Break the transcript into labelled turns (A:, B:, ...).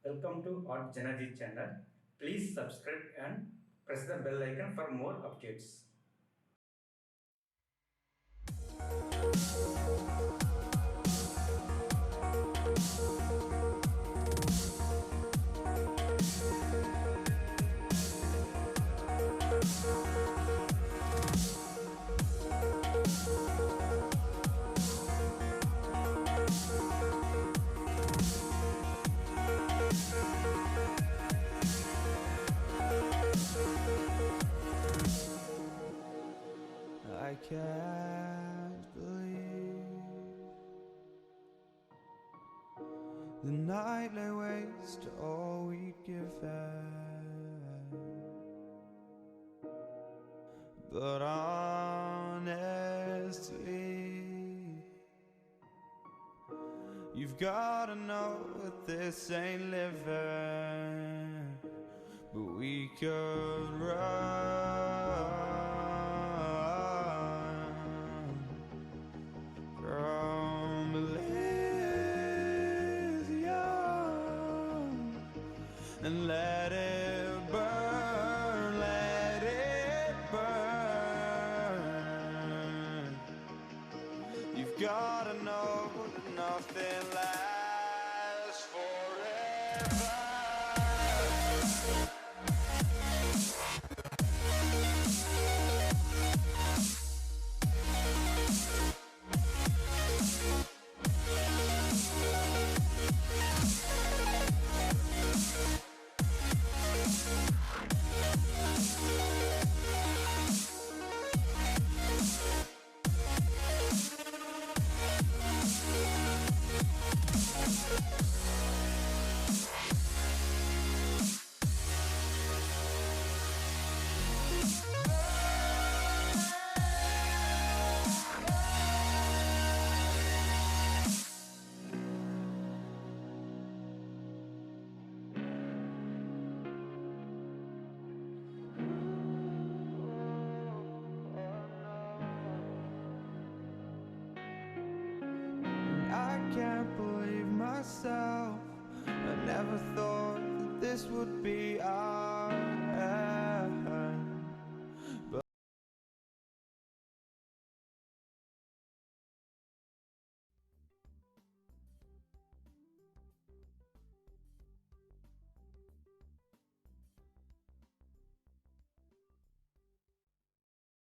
A: Welcome to Art Janaji channel. Please subscribe and press the bell icon for more updates.
B: I can't believe the night lay waste to all we'd given. But honestly, you've gotta know that this ain't living. But we could run from Elysium and let it burn, let it burn. You've gotta know that nothing lasts forever. I can't believe myself. I never thought that this would be our